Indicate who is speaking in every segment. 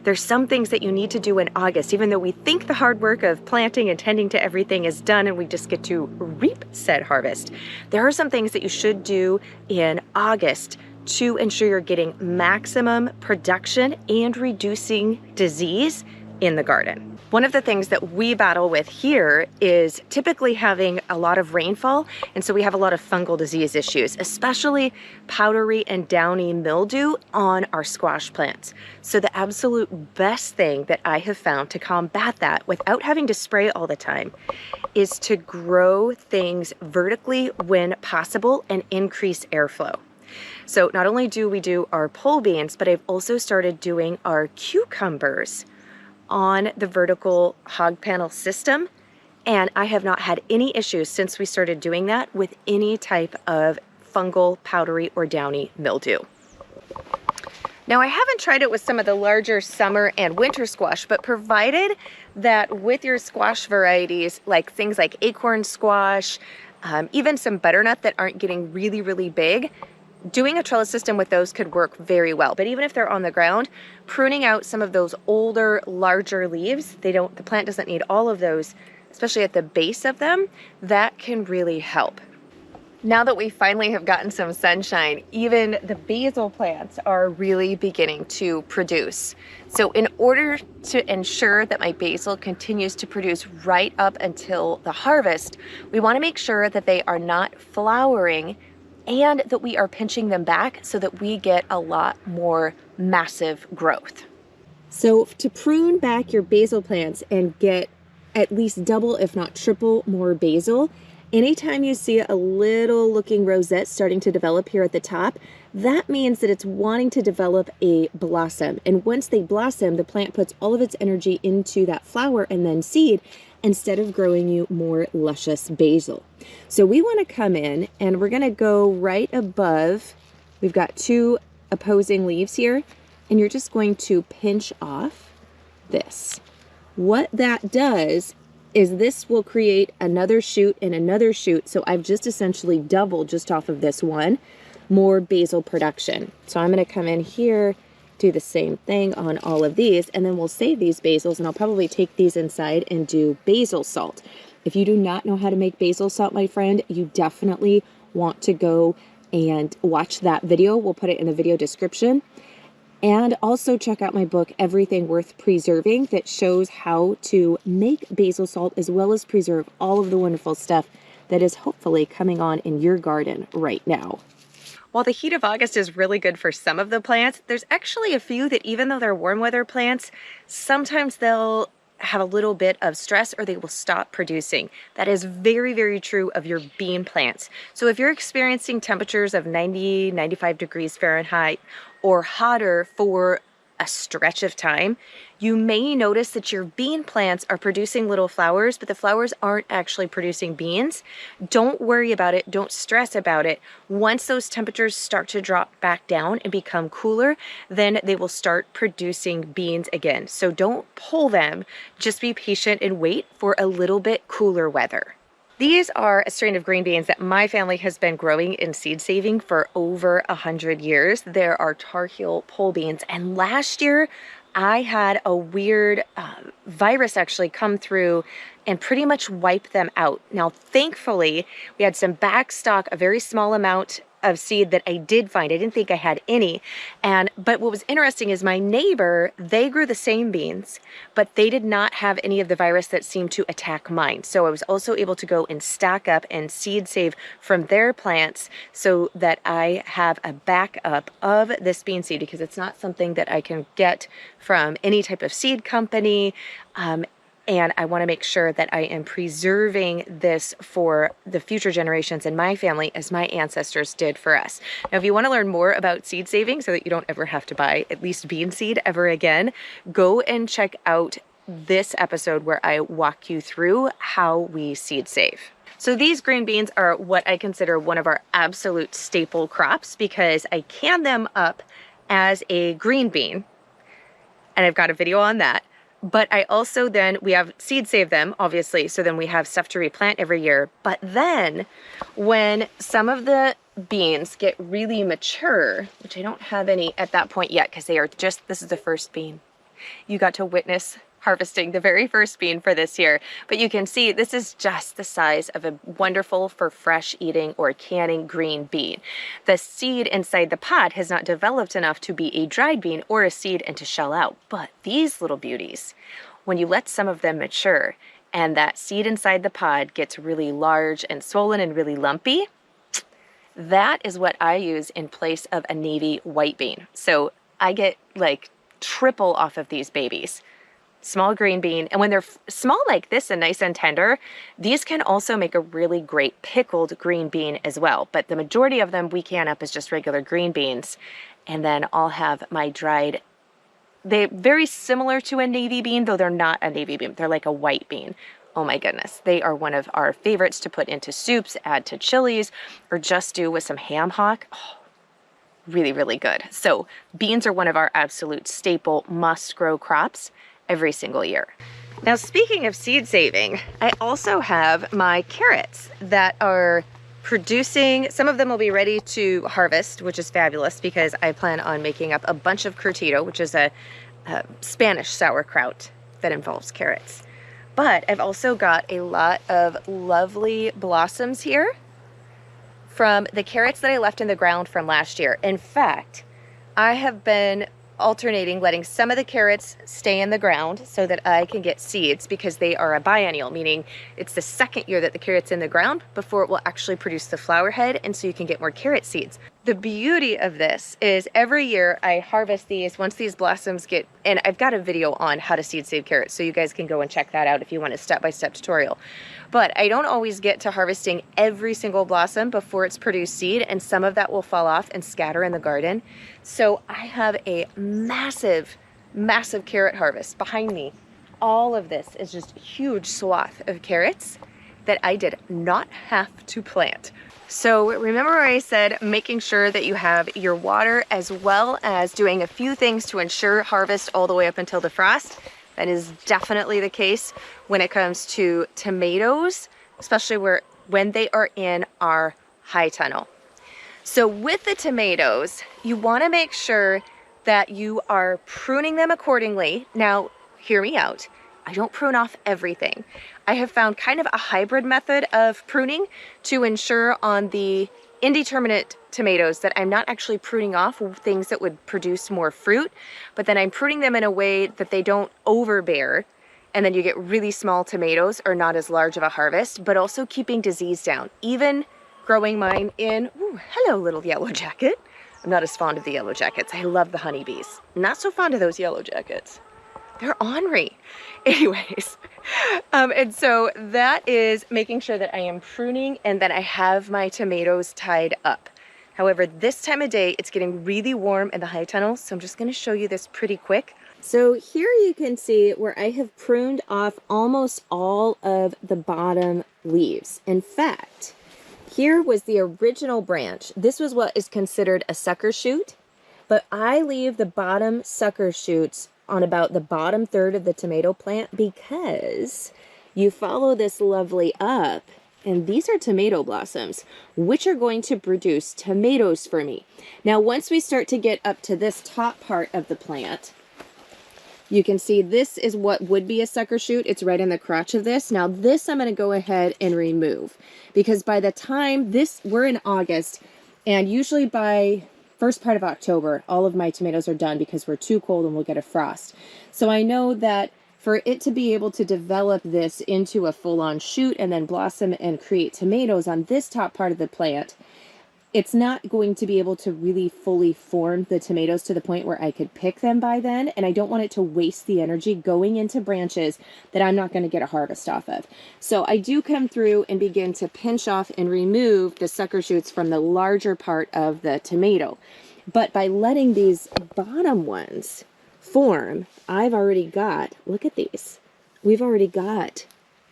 Speaker 1: There's some things that you need to do in August, even though we think the hard work of planting and tending to everything is done and we just get to reap said harvest. There are some things that you should do in August to ensure you're getting maximum production and reducing disease in the garden. One of the things that we battle with here is typically having a lot of rainfall, and so we have a lot of fungal disease issues, especially powdery and downy mildew on our squash plants. So the absolute best thing that I have found to combat that without having to spray all the time is to grow things vertically when possible and increase airflow. So not only do we do our pole beans, but I've also started doing our cucumbers on the vertical hog panel system, and I have not had any issues since we started doing that with any type of fungal, powdery, or downy mildew. Now, I haven't tried it with some of the larger summer and winter squash, but provided that with your squash varieties, like things like acorn squash, even some butternut that aren't getting really, really big, doing a trellis system with those could work very well. But even if they're on the ground, pruning out some of those older, larger leaves, the plant doesn't need all of those, especially at the base of them, that can really help. Now that we finally have gotten some sunshine, even the basil plants are really beginning to produce. So in order to ensure that my basil continues to produce right up until the harvest, we want to make sure that they are not flowering and that we are pinching them back so that we get a lot more massive growth. So to prune back your basil plants and get at least double, if not triple, more basil, anytime you see a little looking rosette starting to develop here at the top, that means that it's wanting to develop a blossom. And once they blossom, the plant puts all of its energy into that flower and then seed, instead of growing you more luscious basil. So we want to come in and we're going to go right above. We've got two opposing leaves here, and you're just going to pinch off this. What that does is this will create another shoot and another shoot. So I've just essentially doubled just off of this one more basil production. So I'm going to come in here, do the same thing on all of these, and then we'll save these basils, and I'll probably take these inside and do basil salt. If you do not know how to make basil salt, my friend, you definitely want to go and watch that video. We'll put it in the video description. And also check out my book, Everything Worth Preserving, that shows how to make basil salt as well as preserve all of the wonderful stuff that is hopefully coming on in your garden right now. While the heat of August is really good for some of the plants, there's actually a few that even though they're warm weather plants, sometimes they'll have a little bit of stress or they will stop producing. That is very, very true of your bean plants. So if you're experiencing temperatures of 90, 95 degrees Fahrenheit or hotter for a stretch of time, you may notice that your bean plants are producing little flowers, but the flowers aren't actually producing beans. Don't worry about it. Don't stress about it. Once those temperatures start to drop back down and become cooler, then they will start producing beans again. So don't pull them. Just be patient and wait for a little bit cooler weather. These are a strain of green beans that my family has been growing in seed saving for over 100 years. There are Tar Heel pole beans, and last year I had a weird virus actually come through and pretty much wipe them out. Now, thankfully, we had some back stock, a very small amount of seed that I did find. I didn't think I had any. But what was interesting is my neighbor, they grew the same beans, but they did not have any of the virus that seemed to attack mine. So I was also able to go and stack up and seed save from their plants so that I have a backup of this bean seed, because it's not something that I can get from any type of seed company. And I want to make sure that I am preserving this for the future generations in my family as my ancestors did for us. Now, if you want to learn more about seed saving so that you don't ever have to buy at least bean seed ever again, go and check out this episode where I walk you through how we seed save. So these green beans are what I consider one of our absolute staple crops because I can them up as a green bean, and I've got a video on that. But I also then, we have seed save them, obviously, so then we have stuff to replant every year. But then when some of the beans get really mature, which I don't have any at that point yet because they are just, this is the first bean. you got to witness harvesting the very first bean for this year. But you can see this is just the size of a wonderful for fresh eating or canning green bean. The seed inside the pod has not developed enough to be a dried bean or a seed and to shell out. But these little beauties, when you let some of them mature and that seed inside the pod gets really large and swollen and really lumpy, that is what I use in place of a navy white bean. So I get like triple off of these babies. Small green bean, and when they're small like this and nice and tender, these can also make a really great pickled green bean as well. But the majority of them we can up as just regular green beans. And then I'll have my dried, they're very similar to a navy bean, though they're not a navy bean. They're like a white bean. Oh my goodness, they are one of our favorites to put into soups, add to chilies, or just do with some ham hock. Oh, really, really good. So beans are one of our absolute staple must-grow crops every single year. Now, speaking of seed saving, I also have my carrots that are producing. Some of them will be ready to harvest, which is fabulous because I plan on making up a bunch of curtido, which is a Spanish sauerkraut that involves carrots. But I've also got a lot of lovely blossoms here from the carrots that I left in the ground from last year. In fact, I have been alternating, letting some of the carrots stay in the ground so that I can get seeds, because they are a biennial, meaning it's the second year that the carrot's in the ground before it will actually produce the flower head, and so you can get more carrot seeds. The beauty of this is every year I harvest these once these blossoms get, and I've got a video on how to seed save carrots, so you guys can go and check that out if you want a step-by-step tutorial. But I don't always get to harvesting every single blossom before it's produced seed, and some of that will fall off and scatter in the garden. So I have a massive, massive carrot harvest behind me. All of this is just a huge swath of carrots that I did not have to plant. So remember where I said making sure that you have your water, as well as doing a few things to ensure harvest all the way up until the frost? That is definitely the case when it comes to tomatoes, especially when they are in our high tunnel. So with the tomatoes, you want to make sure that you are pruning them accordingly. Now, hear me out. I don't prune off everything. I have found kind of a hybrid method of pruning to ensure on the indeterminate tomatoes that I'm not actually pruning off things that would produce more fruit, but then I'm pruning them in a way that they don't overbear, and then you get really small tomatoes or not as large of a harvest, but also keeping disease down. Even growing mine in, ooh, hello little yellow jacket. I'm not as fond of the yellow jackets. I love the honeybees. Not so fond of those yellow jackets. They're ornery. Anyways, and so that is making sure that I am pruning and that I have my tomatoes tied up. However, this time of day, it's getting really warm in the high tunnel, so I'm just going to show you this pretty quick. So here you can see where I have pruned off almost all of the bottom leaves. In fact, here was the original branch. This was what is considered a sucker shoot, but I leave the bottom sucker shoots on about the bottom third of the tomato plant because you follow this lovely up, and these are tomato blossoms, which are going to produce tomatoes for me. Now, once we start to get up to this top part of the plant, you can see this is what would be a sucker shoot. It's right in the crotch of this. Now this I'm going to go ahead and remove, because by the time we're in August, and usually by first part of October, all of my tomatoes are done because we're too cold and we'll get a frost. So I know that for it to be able to develop this into a full-on shoot and then blossom and create tomatoes on this top part of the plant, it's not going to be able to really fully form the tomatoes to the point where I could pick them by then, and I don't want it to waste the energy going into branches that I'm not going to get a harvest off of. So I do come through and begin to pinch off and remove the sucker shoots from the larger part of the tomato. But by letting these bottom ones form, I've already got, look at these, we've already got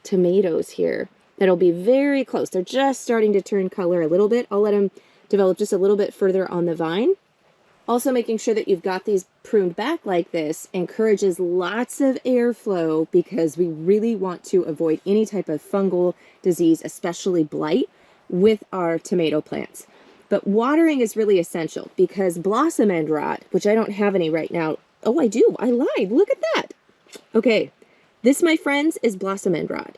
Speaker 1: tomatoes here that'll be very close. They're just starting to turn color a little bit. I'll let them develop just a little bit further on the vine. Also, making sure that you've got these pruned back like this encourages lots of airflow, because we really want to avoid any type of fungal disease, especially blight, with our tomato plants. But watering is really essential, because blossom end rot, which I don't have any right now, Oh, I do. I lied. Look at that. Okay. This, my friends, is blossom end rot.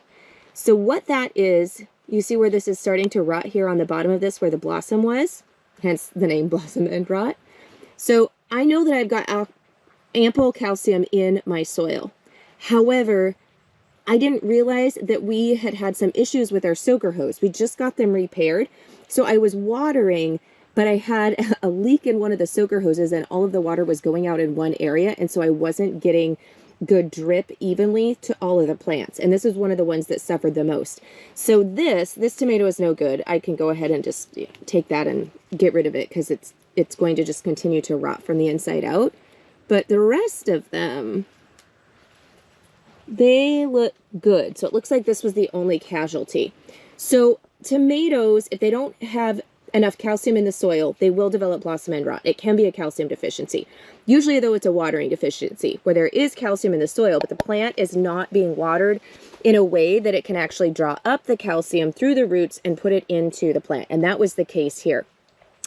Speaker 1: So what that is, you see where this is starting to rot here on the bottom of this, where the blossom was, hence the name blossom end rot. So I know that I've got ample calcium in my soil. However, I didn't realize that we had had some issues with our soaker hose. We just got them repaired. So I was watering, but I had a leak in one of the soaker hoses and all of the water was going out in one area. And so I wasn't getting good drip evenly to all of the plants. And this is one of the ones that suffered the most. So this tomato is no good. I can go ahead and just take that and get rid of it because it's going to just continue to rot from the inside out. But the rest of them, they look good. So it looks like this was the only casualty. So tomatoes, if they don't have enough calcium in the soil, they will develop blossom end rot. It can be a calcium deficiency. Usually, though, it's a watering deficiency where there is calcium in the soil, but the plant is not being watered in a way that it can actually draw up the calcium through the roots and put it into the plant. And that was the case here.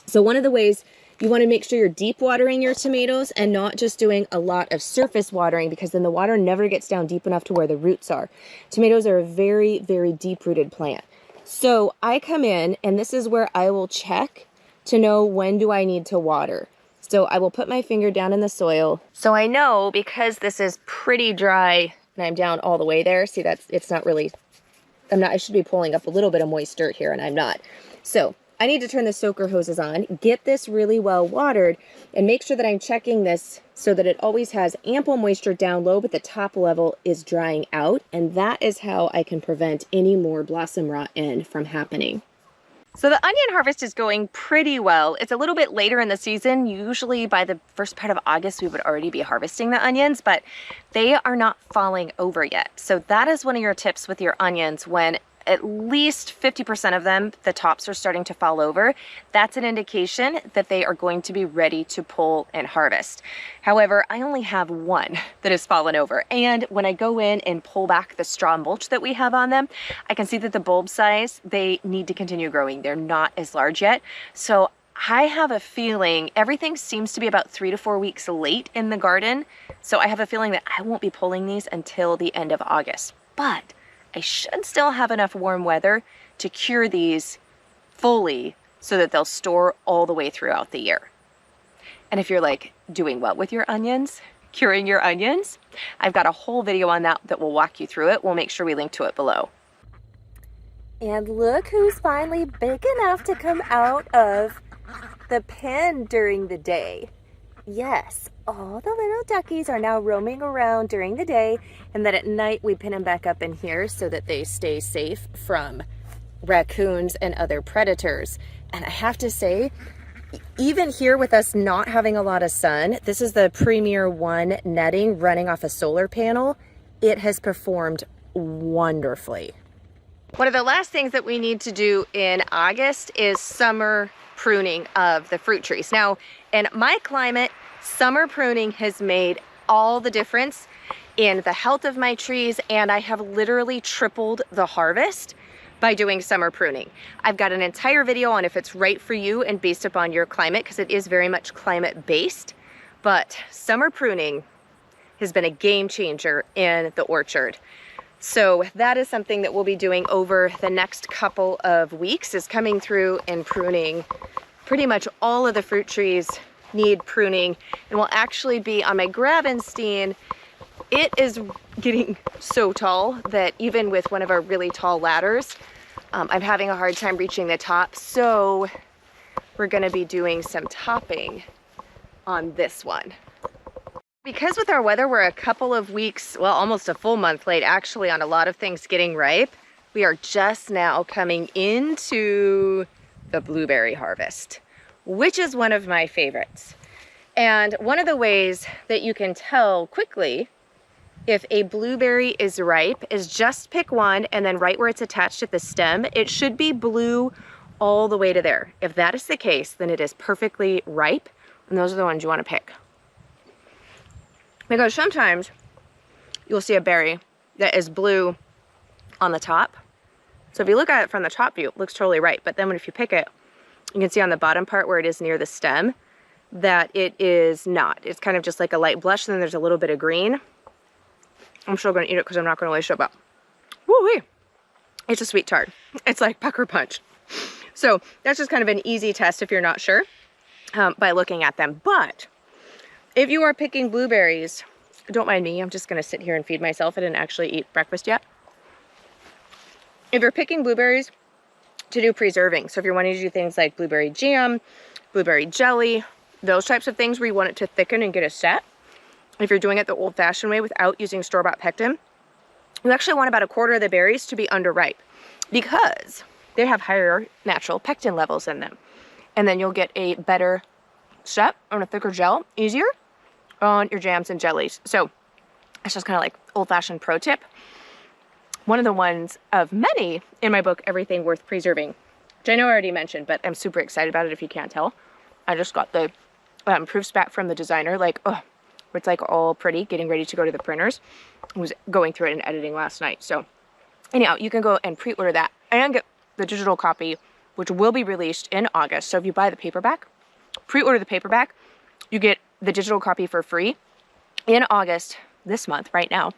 Speaker 1: So one of the ways you want to make sure you're deep watering your tomatoes and not just doing a lot of surface watering, because then the water never gets down deep enough to where the roots are. Tomatoes are a very, very deep-rooted plant. So I come in and this is where I will check to know when do I need to water. So I will put my finger down in the soil. So I know because this is pretty dry and I'm down all the way there. See, it's not really, I should be pulling up a little bit of moist dirt here and I'm not. So I need to turn the soaker hoses on, get this really well watered, and make sure that I'm checking this so that it always has ample moisture down low, but the top level is drying out. And that is how I can prevent any more blossom rot end from happening. So the onion harvest is going pretty well. It's a little bit later in the season. Usually by the first part of August, we would already be harvesting the onions, but they are not falling over yet. So that is one of your tips with your onions. When at least 50% of them, the tops are starting to fall over, that's an indication that they are going to be ready to pull and harvest. However, I only have one that has fallen over. And when I go in and pull back the straw mulch that we have on them, I can see that the bulb size, they need to continue growing. They're not as large yet. So I have a feeling everything seems to be about 3 to 4 weeks late in the garden. So I have a feeling that I won't be pulling these until the end of August. But I should still have enough warm weather to cure these fully so that they'll store all the way throughout the year. And if you're like doing what with your onions, curing your onions, I've got a whole video on that will walk you through it. We'll make sure we link to it below. And look who's finally big enough to come out of the pen during the day. Yes, all the little duckies are now roaming around during the day, and then at night we pin them back up in here so that they stay safe from raccoons and other predators. And I have to say, even here with us not having a lot of sun, this is the Premier 1 netting running off a solar panel. It has performed wonderfully. One of the last things that we need to do in August is summer pruning of the fruit trees. Now, in my climate, summer pruning has made all the difference in the health of my trees, and I have literally tripled the harvest by doing summer pruning. I've got an entire video on if it's right for you and based upon your climate, because it is very much climate based, but summer pruning has been a game changer in the orchard. So that is something that we'll be doing over the next couple of weeks, is coming through and pruning. Pretty much all of the fruit trees need pruning, and will actually be on my Gravenstein. It is getting so tall that even with one of our really tall ladders, I'm having a hard time reaching the top. So we're gonna be doing some topping on this one. Because with our weather, we're a couple of weeks, well, almost a full month late actually on a lot of things getting ripe. We are just now coming into the blueberry harvest, which is one of my favorites. And one of the ways that you can tell quickly if a blueberry is ripe is just pick one, and then right where it's attached at the stem, it should be blue all the way to there. If that is the case, then it is perfectly ripe, and those are the ones you want to pick. Because sometimes you'll see a berry that is blue on the top. So if you look at it from the top view, it looks totally ripe. But then if you pick it, you can see on the bottom part where it is near the stem, that it is not. It's kind of just like a light blush, and then there's a little bit of green. I'm still gonna eat it because I'm not gonna waste it, but woo-wee. It's a sweet tart. It's like pucker punch. So that's just kind of an easy test if you're not sure by looking at them. But if you are picking blueberries, don't mind me, I'm just gonna sit here and feed myself. I didn't actually eat breakfast yet. If you're picking blueberries to do preserving, so if you're wanting to do things like blueberry jam, blueberry jelly, those types of things where you want it to thicken and get a set, if you're doing it the old-fashioned way without using store-bought pectin, you actually want about 1/4 of the berries to be underripe because they have higher natural pectin levels in them. And then you'll get a better set on a thicker gel, easier on your jams and jellies. So it's just kind of like old-fashioned pro tip. One of the ones of many in my book, Everything Worth Preserving, which I know I already mentioned, but I'm super excited about it if you can't tell. I just got the proofs back from the designer, like, oh, it's like all pretty, getting ready to go to the printers. I was going through it and editing last night. So anyhow, you can go and pre-order that and get the digital copy, which will be released in August. So if you buy the paperback, pre-order the paperback, you get the digital copy for free in August, this month, right now.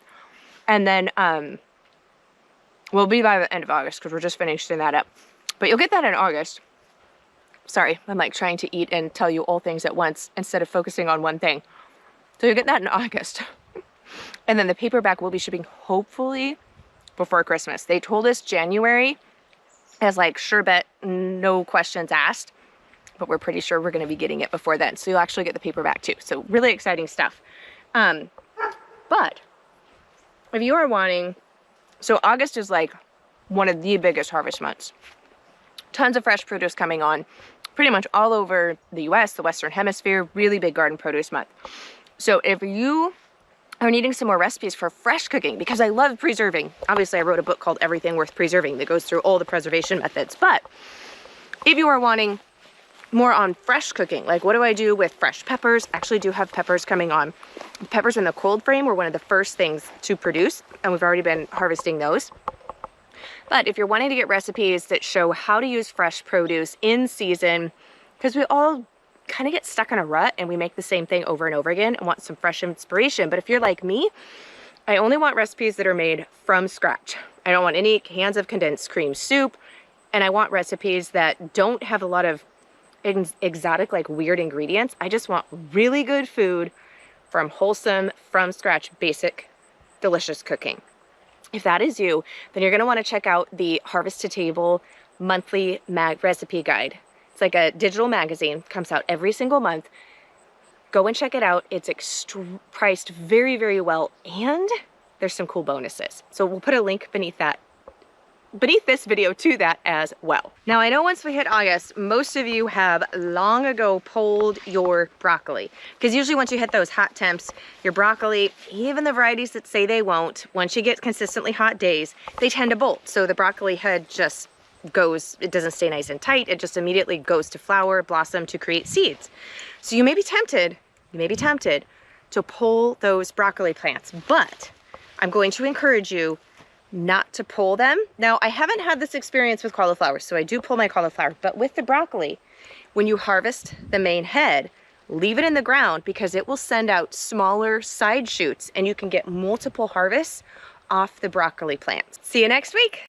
Speaker 1: And then, we'll be by the end of August because we're just finishing that up. But you'll get that in August. Sorry, I'm like trying to eat and tell you all things at once instead of focusing on one thing. So you'll get that in August. And then the paperback will be shipping hopefully before Christmas. They told us January as like sure bet, no questions asked. But we're pretty sure we're going to be getting it before then. So you'll actually get the paperback too. So really exciting stuff. But if you are wanting, so August is like one of the biggest harvest months. Tons of fresh produce coming on pretty much all over the US, the Western Hemisphere, really big garden produce month. So if you are needing some more recipes for fresh cooking, because I love preserving. Obviously, I wrote a book called Everything Worth Preserving that goes through all the preservation methods. But if you are wanting more on fresh cooking, like what do I do with fresh peppers? I actually do have peppers coming on. Peppers in the cold frame were one of the first things to produce, and we've already been harvesting those. But if you're wanting to get recipes that show how to use fresh produce in season, because we all kind of get stuck in a rut and we make the same thing over and over again and want some fresh inspiration. But if you're like me, I only want recipes that are made from scratch. I don't want any cans of condensed cream soup, and I want recipes that don't have a lot of exotic, like weird ingredients. I just want really good food from wholesome, from scratch, basic, delicious cooking. If that is you, then you're gonna wanna check out the Harvest to Table monthly recipe guide. It's like a digital magazine, comes out every single month. Go and check it out. It's priced very, very well, and there's some cool bonuses. So we'll put a link beneath this video to that as well. Now I know once we hit August, most of you have long ago pulled your broccoli, because usually once you hit those hot temps, your broccoli, even the varieties that say they won't, once you get consistently hot days, they tend to bolt. So the broccoli head just goes, it doesn't stay nice and tight. It just immediately goes to flower, blossom to create seeds. So you may be tempted to pull those broccoli plants, but I'm going to encourage you not to pull them. Now, I haven't had this experience with cauliflower, so I do pull my cauliflower, but with the broccoli, when you harvest the main head, leave it in the ground because it will send out smaller side shoots and you can get multiple harvests off the broccoli plants. See you next week.